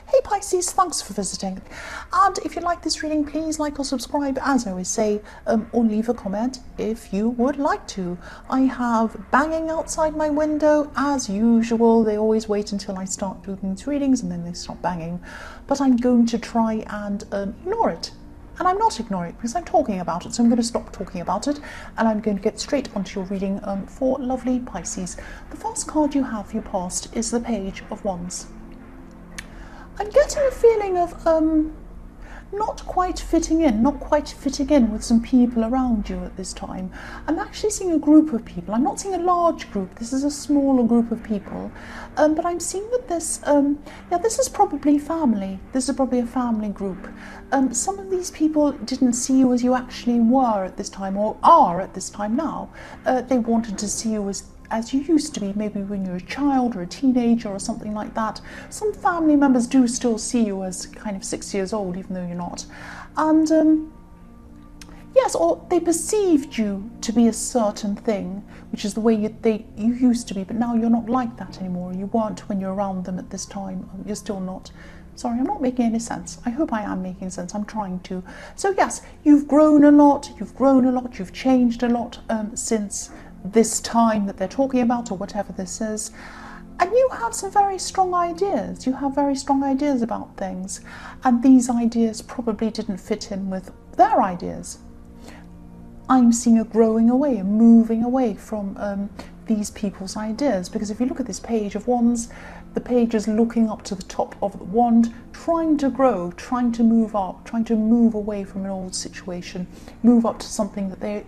Hey Pisces, thanks for visiting. And if you like this reading, please like or subscribe, as I always say, or leave a comment if you would like to. I have banging outside my window, as usual. They always wait until I start doing these readings and then they stop banging. But I'm going to try and ignore it. And I'm not ignoring it because I'm talking about it, so I'm going to stop talking about it and I'm going to get straight onto your reading for lovely Pisces. The first card you have for your past is the Page of Wands. I'm getting a feeling of not quite fitting in with some people around you at this time. I'm actually seeing a group of people. I'm not seeing a large group. This is a smaller group of people. But I'm seeing that this, this is probably family. This is probably a family group. Some of these people didn't see you as you actually were at this time, or are at this time now. They wanted to see you as you used to be, maybe when you were a child or a teenager or something like that. Some family members do still see you as kind of 6 years old, even though you're not. And yes, or they perceived you to be a certain thing, which is the way you used to be, but now you're not like that anymore. You weren't when you're around them at this time. You're still not. Sorry, I'm not making any sense. I hope I am making sense. I'm trying to. So yes, you've grown a lot, you've changed a lot since this time that they're talking about, or whatever this is. And you have some very strong ideas. You have very strong ideas about things. And these ideas probably didn't fit in with their ideas. I'm seeing a growing away, a moving away from these people's ideas. Because if you look at this Page of Wands, the page is looking up to the top of the wand, trying to grow, trying to move up, trying to move away from an old situation, move up to something that they,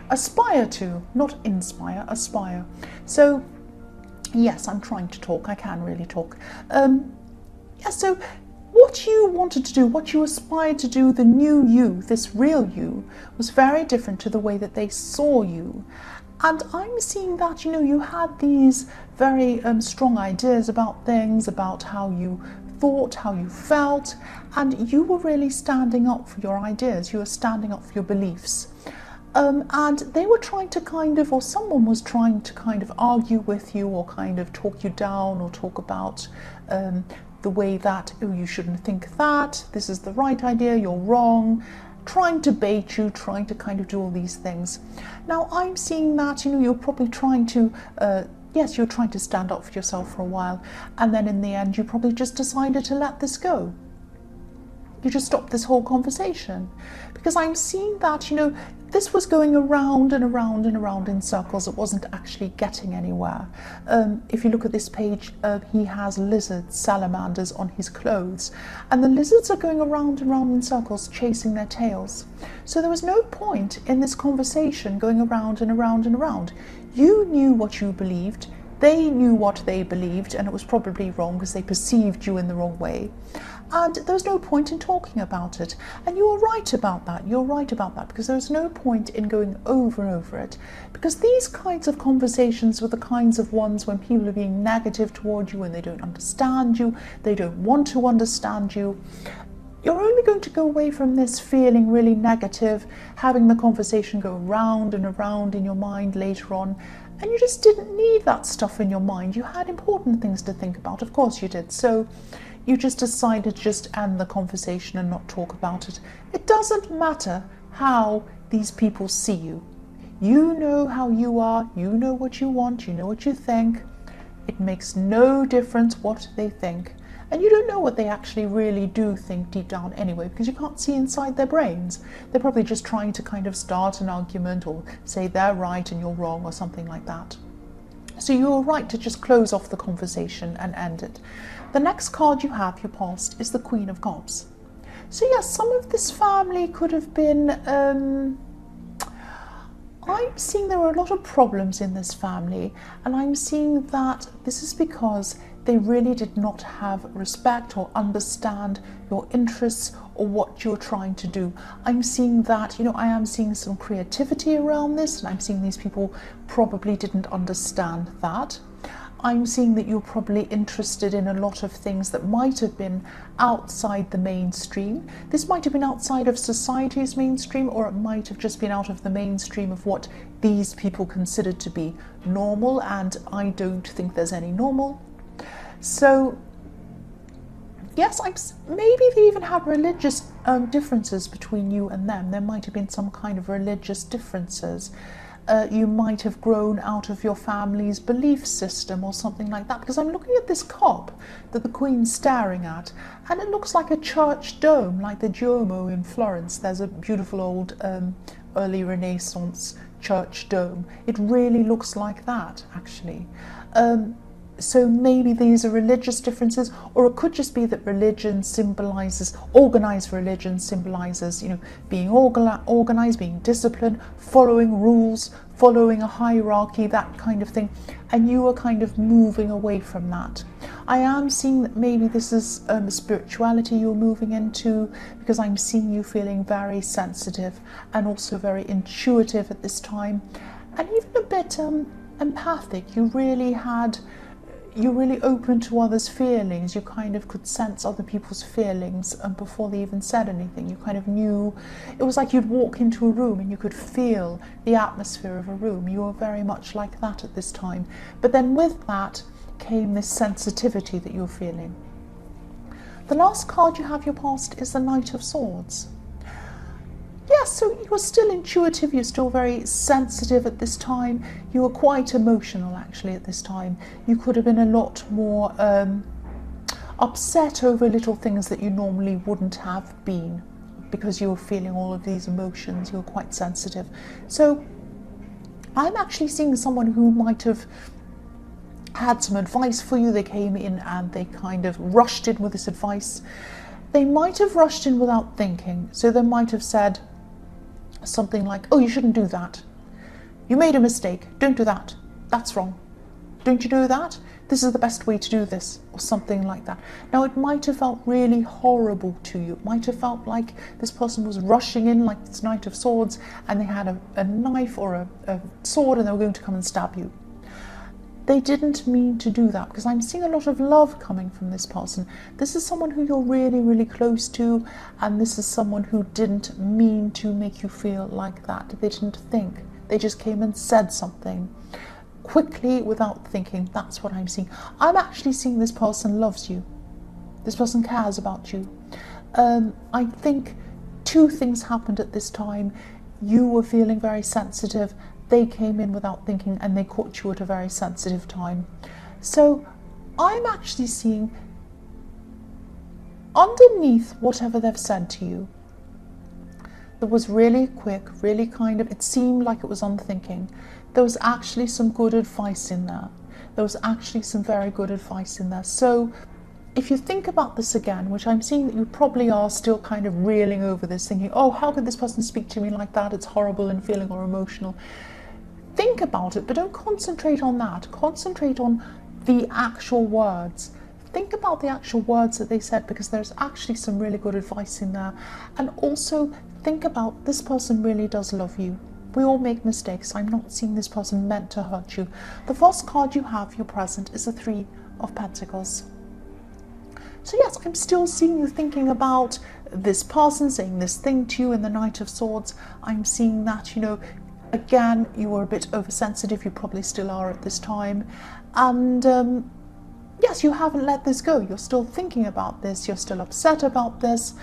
aspire to, not inspire, aspire. So yes, I'm trying to talk. I can really talk. So what you wanted to do, what you aspired to do, the new you, this real you, was very different to the way that they saw you. And I'm seeing that, you had these very strong ideas about things, about how you thought, how you felt, and you were really standing up for your ideas. You were standing up for your beliefs. And they were trying to or someone was trying to argue with you, or talk you down, or talk about the way that, oh, you shouldn't think that, this is the right idea, you're wrong, trying to bait you, trying to do all these things. Now I'm seeing that, you're probably trying to, you're trying to stand up for yourself for a while, and then in the end you probably just decided to let this go. You just stopped this whole conversation, because I'm seeing that, this was going around and around and around in circles. It wasn't actually getting anywhere. If you look at this page, he has lizards, salamanders on his clothes, and the lizards are going around and around in circles, chasing their tails. So there was no point in this conversation going around and around and around. You knew what you believed. They knew what they believed, and it was probably wrong because they perceived you in the wrong way. And there was no point in talking about it. And you were right about that. You're right about that, because there's no point in going over and over it. Because these kinds of conversations were the kinds of ones when people are being negative toward you, and they don't understand you, they don't want to understand you. You're only going to go away from this feeling really negative, having the conversation go round and around in your mind later on. And you just didn't need that stuff in your mind. You had important things to think about. Of course you did. So you just decided to just end the conversation and not talk about it. It doesn't matter how these people see you. You know how you are. You know what you want. You know what you think. It makes no difference what they think. And you don't know what they actually really do think deep down anyway, because you can't see inside their brains. They're probably just trying to start an argument, or say they're right and you're wrong, or something like that. So you're right to just close off the conversation and end it. The next card you have, your past, is the Queen of Cups. So yes, some of this family could have been... I'm seeing there are a lot of problems in this family, and I'm seeing that this is because they really did not have respect or understand your interests or what you're trying to do. I'm seeing that, I am seeing some creativity around this, and I'm seeing these people probably didn't understand that. I'm seeing that you're probably interested in a lot of things that might have been outside the mainstream. This might have been outside of society's mainstream, or it might have just been out of the mainstream of what these people considered to be normal, and I don't think there's any normal. So yes, maybe they even had religious differences between you and them. There might have been some kind of religious differences. You might have grown out of your family's belief system or something like that, because I'm looking at this cup that the Queen's staring at, and it looks like a church dome, like the Duomo in Florence. There's a beautiful old early Renaissance church dome. It really looks like that, actually. So maybe these are religious differences, or it could just be that religion symbolizes, organized religion symbolizes, being organized, being disciplined, following rules, following a hierarchy, that kind of thing. And you are kind of moving away from that. I am seeing that maybe this is spirituality you're moving into, because I'm seeing you feeling very sensitive and also very intuitive at this time, and even a bit empathic. You're really open to others' feelings. You kind of could sense other people's feelings before they even said anything. You kind of knew. It was like you'd walk into a room and you could feel the atmosphere of a room. You were very much like that at this time. But then with that came this sensitivity that you're feeling. The last card you have your past is the Knight of Swords. Yes, so you were still intuitive, you're still very sensitive at this time. You were quite emotional, actually, at this time. You could have been a lot more upset over little things that you normally wouldn't have been, because you were feeling all of these emotions. You were quite sensitive. So I'm actually seeing someone who might have had some advice for you. They came in and they kind of rushed in with this advice. They might have rushed in without thinking. So they might have said something like, oh, you shouldn't do that. You made a mistake. Don't do that. That's wrong. Don't you do that? This is the best way to do this, or something like that. Now, it might have felt really horrible to you. It might have felt like this person was rushing in like this Knight of Swords, and they had a knife or a sword, and they were going to come and stab you. They didn't mean to do that, because I'm seeing a lot of love coming from this person. This is someone who you're really, really close to, and this is someone who didn't mean to make you feel like that. They didn't think. They just came and said something quickly without thinking. That's what I'm seeing. I'm actually seeing this person loves you. This person cares about you. I think two things happened at this time. You were feeling very sensitive. They came in without thinking, and they caught you at a very sensitive time. So I'm actually seeing underneath whatever they've said to you, that was really quick, really kind of, it seemed like it was unthinking. There was actually some good advice in there. There was actually some very good advice in there. So if you think about this again, which I'm seeing that you probably are still kind of reeling over this, thinking, oh, how could this person speak to me like that? It's horrible and feeling or emotional. Think about it, but don't concentrate on that. Concentrate on the actual words. Think about the actual words that they said, because there's actually some really good advice in there. And also think about, this person really does love you. We all make mistakes. I'm not seeing this person meant to hurt you. The first card you have, your present, is the Three of Pentacles. So yes, I'm still seeing you thinking about this person saying this thing to you in the Knight of Swords. I'm seeing that, again, you were a bit oversensitive. You probably still are at this time. And yes, you haven't let this go. You're still thinking about this. You're still upset about this.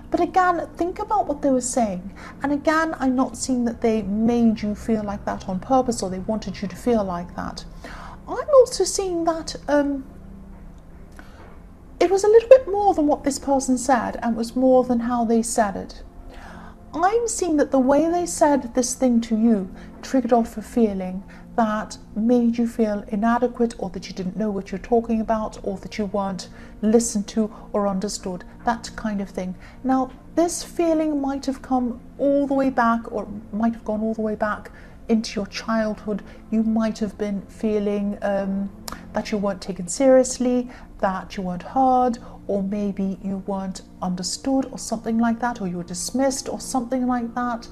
But again, think about what they were saying. And again, I'm not seeing that they made you feel like that on purpose, or they wanted you to feel like that. I'm also seeing that it was a little bit more than what this person said, and it was more than how they said it. I'm seeing that the way they said this thing to you triggered off a feeling that made you feel inadequate, or that you didn't know what you're talking about, or that you weren't listened to or understood, that kind of thing. Now, this feeling might have come all the way back, or might have gone all the way back into your childhood. You might have been feeling that you weren't taken seriously, that you weren't heard, or maybe you weren't understood, or something like that, or you were dismissed, or something like that.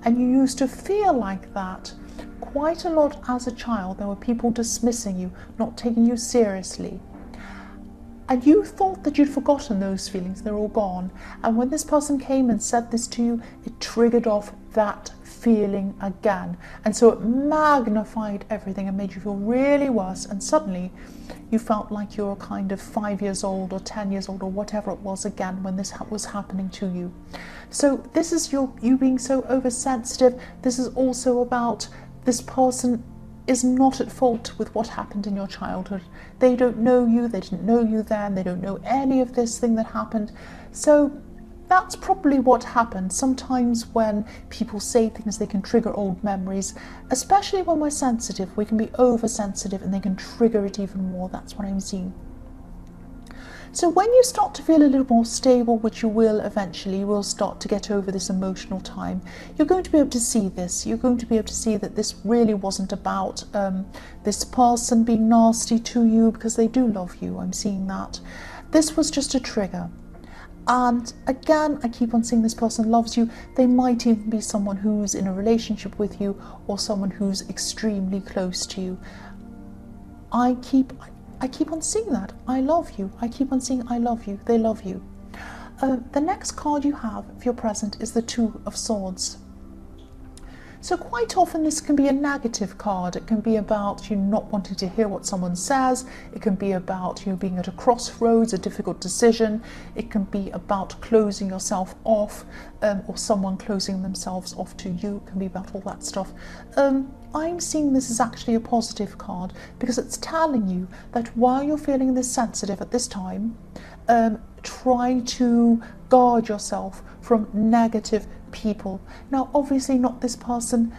And you used to feel like that quite a lot as a child. There were people dismissing you, not taking you seriously. And you thought that you'd forgotten those feelings, they're all gone. And when this person came and said this to you, it triggered off that feeling again. And so it magnified everything and made you feel really worse. And suddenly you felt like you were kind of 5 years old or 10 years old or whatever it was again when this was happening to you. So this is you being so oversensitive. This is also about this person is not at fault with what happened in your childhood. They don't know you, they didn't know you then, they don't know any of this thing that happened. So that's probably what happened. Sometimes when people say things, they can trigger old memories, especially when we're sensitive. We can be oversensitive and they can trigger it even more. That's what I'm seeing. So when you start to feel a little more stable, which you will eventually, you will start to get over this emotional time, you're going to be able to see this. You're going to be able to see that this really wasn't about this person being nasty to you, because they do love you. I'm seeing that. This was just a trigger. And again, I keep on seeing this person loves you. They might even be someone who's in a relationship with you or someone who's extremely close to you. I keep on seeing that. I love you. I keep on seeing I love you. They love you. The next card you have, if you're present, is the Two of Swords. So quite often this can be a negative card. It can be about you not wanting to hear what someone says. It can be about you being at a crossroads, a difficult decision. It can be about closing yourself off, or someone closing themselves off to you. It can be about all that stuff. I'm seeing this as actually a positive card, because it's telling you that while you're feeling this sensitive at this time, try to guard yourself from negative people. Now obviously not this person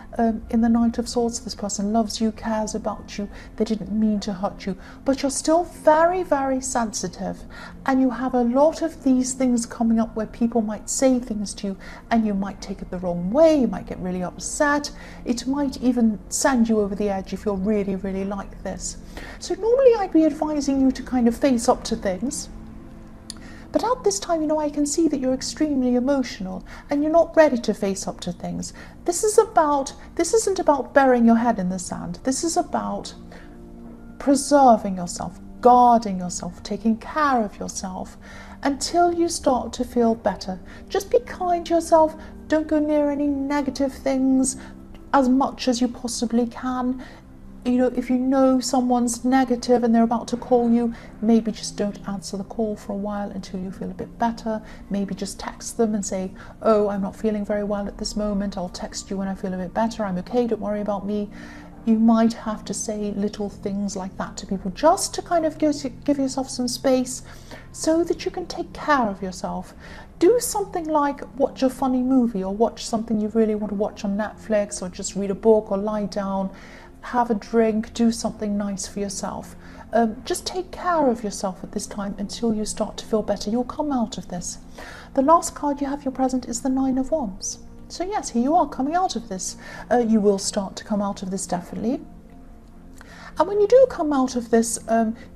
in the Knight of Swords. This person loves you, cares about you, they didn't mean to hurt you, but you're still very, very sensitive, and you have a lot of these things coming up where people might say things to you and you might take it the wrong way. You might get really upset. It might even send you over the edge if you're really, really like this. So normally I'd be advising you to kind of face up to things. But at this time, I can see that you're extremely emotional and you're not ready to face up to things. This isn't about burying your head in the sand. This is about preserving yourself, guarding yourself, taking care of yourself until you start to feel better. Just be kind to yourself. Don't go near any negative things as much as you possibly can. If you know someone's negative and they're about to call you, maybe just don't answer the call for a while until you feel a bit better. Maybe just text them and say, oh, I'm not feeling very well at this moment. I'll text you when I feel a bit better. I'm okay, don't worry about me. You might have to say little things like that to people just to kind of give yourself some space so that you can take care of yourself. Do something like watch a funny movie or watch something you really want to watch on Netflix, or just read a book or lie down. Have a drink, do something nice for yourself. Just take care of yourself at this time until you start to feel better. You'll come out of this. The last card you have your present is the Nine of Wands. So yes, here you are coming out of this. You will start to come out of this definitely. And when you do come out of this,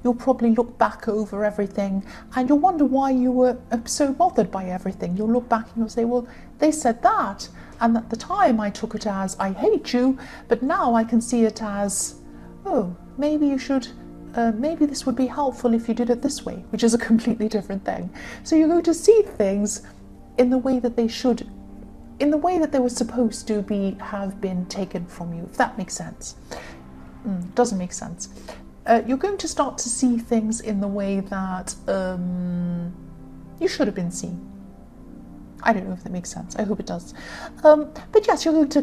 you'll probably look back over everything and you'll wonder why you were so bothered by everything. You'll look back and you'll say, well, they said that. And at the time I took it as, I hate you, but now I can see it as, oh, maybe you should, maybe this would be helpful if you did it this way, which is a completely different thing. So you're going to see things in the way that they should, in the way that they were supposed to have been taken from you, if that makes sense. Doesn't make sense. You're going to start to see things in the way that you should have been seen. I don't know if that makes sense. I hope it does. But yes, you're going to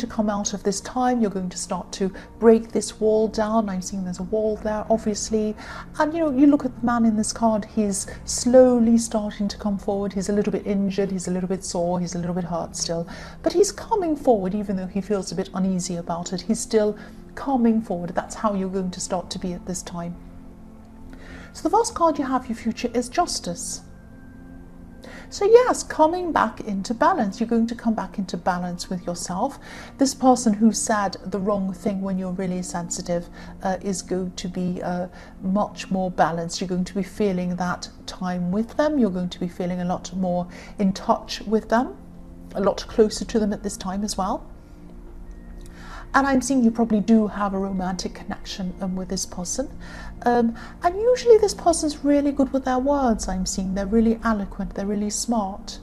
come out of this time. You're going to start to break this wall down. I'm seeing there's a wall there, obviously. And you look at the man in this card. He's slowly starting to come forward. He's a little bit injured. He's a little bit sore. He's a little bit hurt still. But he's coming forward, even though he feels a bit uneasy about it. He's still coming forward. That's how you're going to start to be at this time. So the first card you have, your future, is Justice. So yes, coming back into balance. You're going to come back into balance with yourself. This person who said the wrong thing when you're really sensitive is going to be much more balanced. You're going to be feeling that time with them. You're going to be feeling a lot more in touch with them, a lot closer to them at this time as well. And I'm seeing you probably do have a romantic connection with this person. And usually this person's really good with their words, I'm seeing. They're really eloquent, they're really smart.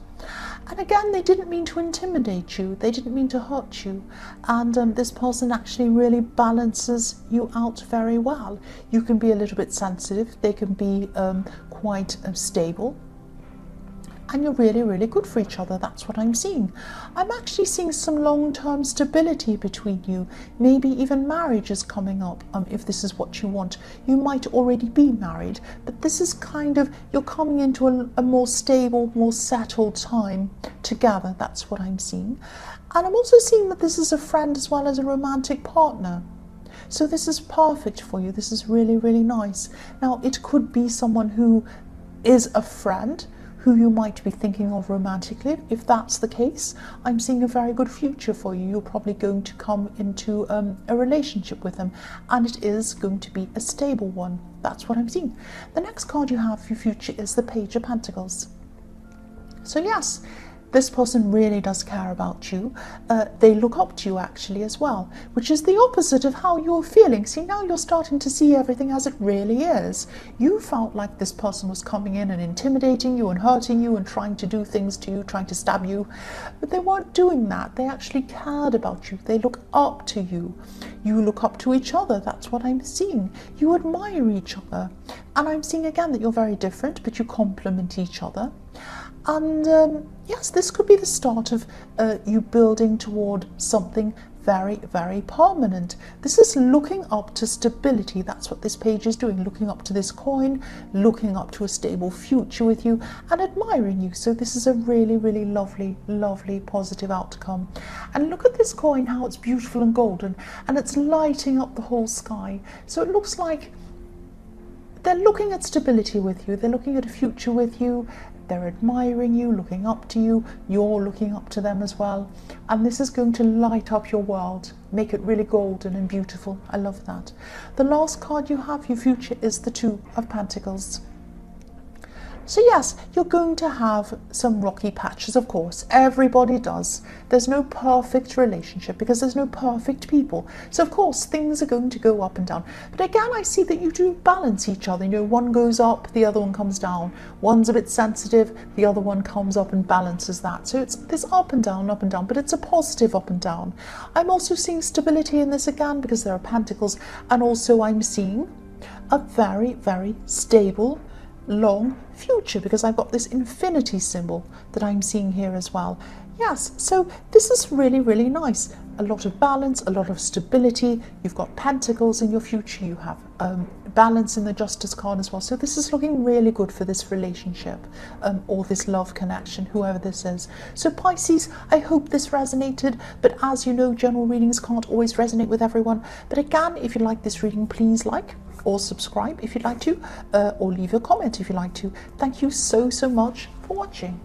And again, they didn't mean to intimidate you, they didn't mean to hurt you, and this person actually really balances you out very well. You can be a little bit sensitive, they can be quite stable, and you're really, really good for each other. That's what I'm seeing. I'm actually seeing some long-term stability between you. Maybe even marriage is coming up, if this is what you want. You might already be married, but this is kind of, you're coming into a more stable, more settled time together. That's what I'm seeing. And I'm also seeing that this is a friend as well as a romantic partner. So this is perfect for you. This is really, really nice. Now, it could be someone who is a friend who you might be thinking of romantically. If that's the case, I'm seeing a very good future for you. You're probably going to come into a relationship with them, and it is going to be a stable one. That's what I'm seeing. The next card you have for your future is the Page of Pentacles. So yes, this person really does care about you. They look up to you actually as well, which is the opposite of how you're feeling. See, now you're starting to see everything as it really is. You felt like this person was coming in and intimidating you and hurting you and trying to do things to you, trying to stab you, but they weren't doing that. They actually cared about you. They look up to you. You look up to each other. That's what I'm seeing. You admire each other. And I'm seeing again that you're very different, but you complement each other. And yes, this could be the start of you building toward something very, very permanent. This is looking up to stability. That's what this page is doing, looking up to this coin, looking up to a stable future with you and admiring you. So this is a really, really lovely, lovely positive outcome. And look at this coin, how it's beautiful and golden, and it's lighting up the whole sky. So it looks like they're looking at stability with you. They're looking at a future with you. They're admiring you, looking up to you. You're looking up to them as well. And this is going to light up your world, make it really golden and beautiful. I love that. The last card you have, your future, is the Two of Pentacles. So yes, you're going to have some rocky patches, of course. Everybody does. There's no perfect relationship because there's no perfect people. So of course, things are going to go up and down. But again, I see that you do balance each other. You know, one goes up, the other one comes down. One's a bit sensitive, the other one comes up and balances that. So it's this up and down, but it's a positive up and down. I'm also seeing stability in this again because there are pentacles. And also I'm seeing a very, very stable, long future because I've got this infinity symbol that I'm seeing here as well. Yes, so this is really, really nice. A lot of balance, a lot of stability. You've got pentacles in your future. You have balance in the Justice card as well. So this is looking really good for this relationship or this love connection, whoever this is. So Pisces, I hope this resonated. But as you know, general readings can't always resonate with everyone. But again, if you like this reading, please like or subscribe if you'd like to, or leave a comment if you'd like to. Thank you so, so much for watching.